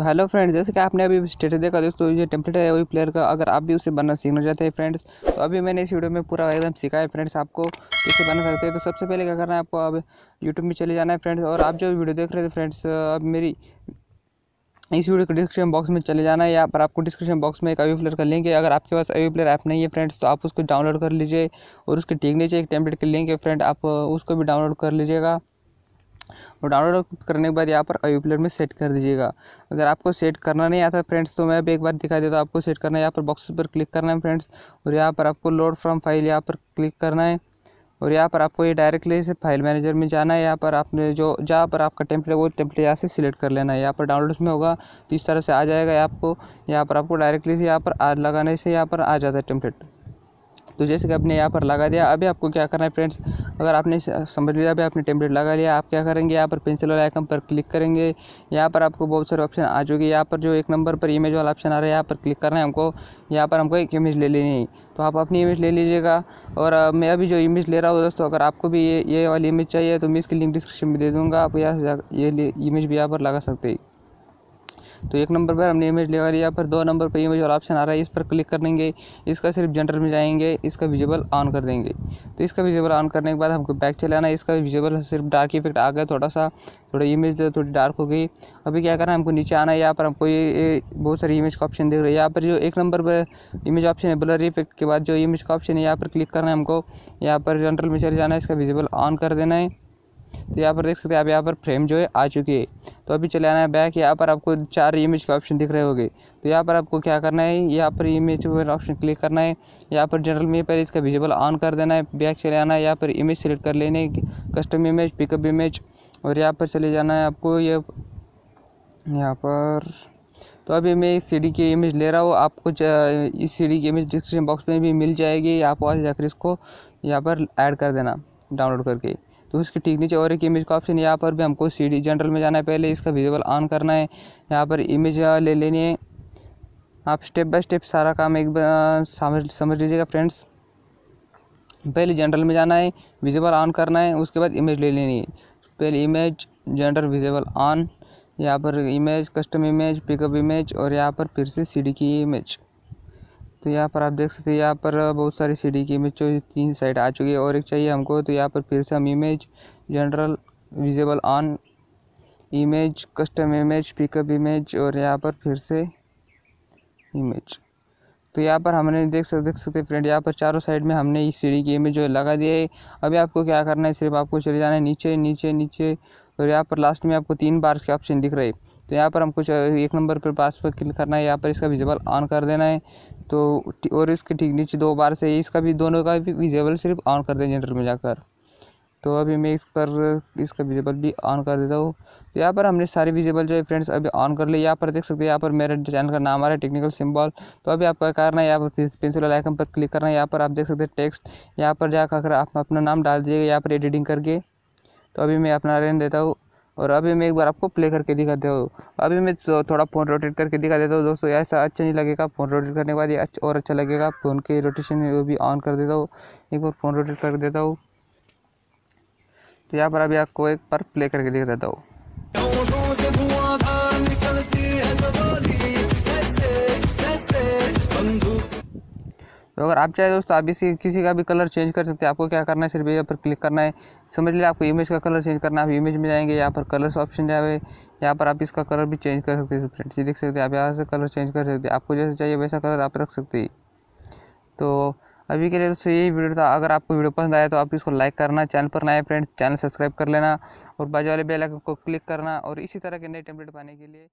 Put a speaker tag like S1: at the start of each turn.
S1: तो hello friends, जैसे कि आपने अभी स्टेटस देखा दोस्तों, ये टेम्पलेट है अवी प्लेयर का। अगर आप भी उसे बनना सीखना चाहते हैं फ्रेंड्स, तो अभी मैंने इस वीडियो में पूरा एकदम सिखाया है फ्रेंड्स, आपको कैसे बना सकते हैं। तो सबसे पहले क्या करना है, आपको अब यूट्यूब में चले जाना है फ्रेंड्स, और आप जो वीडियो देख रहे थे फ्रेंड्स, अब मेरी इस वीडियो के डिस्क्रिप्शन बॉक्स में चले जाना है। यहाँ पर आपको डिस्क्रिप्शन बॉक्स में एक अवी प्लेयर का लिंक है। अगर आपके पास अवी प्लेयर ऐप नहीं है फ्रेंड्स, तो आप उसको डाउनलोड कर लीजिए, और उसके ठीक नीचे एक टेम्पलेट का लिंक है फ्रेंड, आप उसको भी डाउनलोड कर लीजिएगा। और डाउनलोड करने के बाद यहाँ पर अवी प्लेयर में सेट कर दीजिएगा। अगर आपको सेट करना नहीं आता फ्रेंड्स, तो मैं अभी एक बार दिखा देता हूँ आपको सेट करना है। यहाँ पर बॉक्स पर क्लिक करना है फ्रेंड्स, और यहाँ पर आपको लोड फ्रॉम फाइल यहाँ पर क्लिक करना है, और यहाँ पर आपको ये डायरेक्टली से फाइल मैनेजर में जाना है। यहाँ पर आपने जो जहाँ पर आपका टेम्पलेट वो टेम्पलेट यहाँ से सिलेक्ट कर लेना है। यहाँ पर डाउनलोड्स में होगा तो इस तरह से आ जाएगा आपको। यहाँ पर आपको डायरेक्टली से यहाँ पर आज लगाने से यहाँ पर आ जाता है टेम्पलेट। तो जैसे कि आपने यहाँ पर लगा दिया, अभी आपको क्या करना है फ्रेंड्स, अगर आपने समझ लिया अभी आपने टेम्पलेट लगा लिया, आप क्या करेंगे, यहाँ पर पेंसिल वाला आइकन पर क्लिक करेंगे। यहाँ पर आपको बहुत सारे ऑप्शन आ चुके हैं। यहाँ पर जो एक नंबर पर इमेज वाला ऑप्शन आ रहा है, यहाँ पर क्लिक करना है हमको। यहाँ पर हमको एक इमेज ले लेनी है, तो आप अपनी इमेज ले लीजिएगा। और मैं अभी जो इमेज ले रहा हूँ दोस्तों, अगर आपको भी ये वाली इमेज चाहिए तो मैं इसकी लिंक डिस्क्रिप्शन में दे दूँगा, आप यहाँ से ये इमेज भी यहाँ पर लगा सकते हैं। तो एक नंबर पर हमने इमेज लगा लिया, पर 2 नंबर पर इमेज वाला ऑप्शन आ रहा है, इस पर क्लिक करेंगे। इसका सिर्फ जनरल में जाएंगे, इसका विजिबल ऑन कर देंगे। तो इसका विजिबल ऑन करने के बाद हमको बैक चले आना है। इसका विजिबल सिर्फ डार्क इफेक्ट आ गया, थोड़ा इमेज थोड़ी डार्क हो गई। अभी क्या करना है, हमको नीचे आना है। यहाँ पर हमको ये बहुत सारी इमेज का ऑप्शन दिख रहा है। यहाँ पर जो एक नंबर पर इमेज ऑप्शन है ब्लर इफेक्ट के बाद जो इमेज का ऑप्शन है, यहाँ पर क्लिक करना है हमको। यहाँ पर जनरल में चले जाना है, इसका विजिबल ऑन कर देना है। तो यहाँ पर देख सकते हैं आप, यहाँ पर फ्रेम जो है आ चुकी है। तो अभी चले आना है बैक। यहाँ पर आपको 4 इमेज के ऑप्शन दिख रहे होंगे। तो यहाँ पर आपको क्या करना है, यहाँ पर इमेज पर ऑप्शन क्लिक करना है। यहाँ पर जनरल में पर इसका विजिबल ऑन कर देना है। बैक चले आना है, यहाँ पर इमेज सेलेक्ट कर लेने, कस्टम इमेज, पिकअप इमेज, और यहाँ पर चले जाना है आपको ये यहाँ पर। तो अभी मैं इस सीडी की इमेज ले रहा हूँ, आपको इस सीडी की इमेज डिस्क्रिप्शन बॉक्स में भी मिल जाएगी। आप वहाँ से जाकर इसको यहाँ पर ऐड कर देना डाउनलोड करके। तो उसके ठीक नीचे और एक इमेज का ऑप्शन, यहाँ पर भी हमको सीडी जनरल में जाना है, पहले इसका विजिबल ऑन करना है। यहाँ पर इमेज ले लेनी है। आप स्टेप बाय स्टेप सारा काम एक बार समझ लीजिएगा फ्रेंड्स। पहले जनरल में जाना है, विजिबल ऑन करना है, उसके बाद इमेज ले लेनी है। पहले इमेज, जनरल, विजिबल ऑन, यहाँ पर image, custom image, pickup image, और यहाँ पर फिर से सीडी की इमेज। तो यहाँ पर आप देख सकते हैं, यहाँ पर बहुत सारी सीडी की इमेज जो 3 साइड आ चुकी है, और एक चाहिए हमको। तो यहाँ पर फिर से हम image, general, visible on, image, custom image, pickup image, और यहाँ पर फिर से इमेज। तो यहाँ पर हमने देख सकते फ्रेंड, यहाँ पर चारों साइड में हमने इस सीडी की इमेज जो लगा दिया है। अभी आपको क्या करना है, सिर्फ आपको चले जाना है नीचे नीचे नीचे, और यहाँ पर लास्ट में आपको 3 बार्स के ऑप्शन दिख रहे हैं। तो यहाँ पर हमको एक नंबर पर पास पर क्लिक करना है, यहाँ पर इसका विजिबल ऑन कर देना है। तो और इसके ठीक नीचे 2 बार से इसका भी, दोनों का भी विजिबल सिर्फ ऑन कर दें जनरल में जाकर। तो अभी मैं इस पर इसका विजिबल भी ऑन कर देता हूँ। तो यहाँ पर हमने सारी विजिबल जो है फ्रेंड्स अभी ऑन कर लिया। यहाँ पर देख सकते हैं, यहाँ पर मेरे चैनल का नाम आ रहा है टेक्निकल सिंबल। तो अभी आपका क्या करना है, यहाँ पर पेंसिल वाला आइकन पर क्लिक करना है। यहाँ पर आप देख सकते हैं टेक्स्ट, यहाँ पर जाकर आप अपना नाम डाल दीजिएगा यहाँ पर एडिटिंग करके। तो अभी मैं अपना रहने देता हूँ, और अभी मैं एक बार आपको प्ले करके दिखाता हूँ। अभी मैं थोड़ा फ़ोन रोटेट करके दिखा देता हूँ दोस्तों। ऐसा अच्छा नहीं लगेगा, फ़ोन रोटेट करने के बाद ये और अच्छा लगेगा। फ़ोन की रोटेशन वो भी ऑन कर देता हूँ, एक बार फ़ोन रोटेट कर देता हूँ। तो यहाँ पर अभी आपको एक बार प्ले करके दिखा देता हूँ। तो अगर आप चाहे दोस्तों, आप इसी किसी का भी कलर चेंज कर सकते हैं। आपको क्या करना है, सिर्फ यहाँ पर क्लिक करना है। समझ लिया, आपको इमेज का कलर चेंज करना है, आप इमेज में जाएंगे, यहाँ पर कलर्स ऑप्शन जाए, यहाँ पर आप इसका कलर भी चेंज कर सकते हैं फ्रेंड्स। ये देख सकते हैं आप, यहाँ से कलर चेंज कर सकते हैं, आपको जैसे चाहिए वैसा कलर आप रख सकते हैं। तो अभी के लिए दोस्तों यही वीडियो था। अगर आपको वीडियो पसंद आया तो आप इसको लाइक करना, चैनल पर नए फ्रेंड्स चैनल सब्सक्राइब कर लेना, और बाजू वाले बेल आइकन को क्लिक करना, और इसी तरह के नए टेम्पलेट पाने के लिए।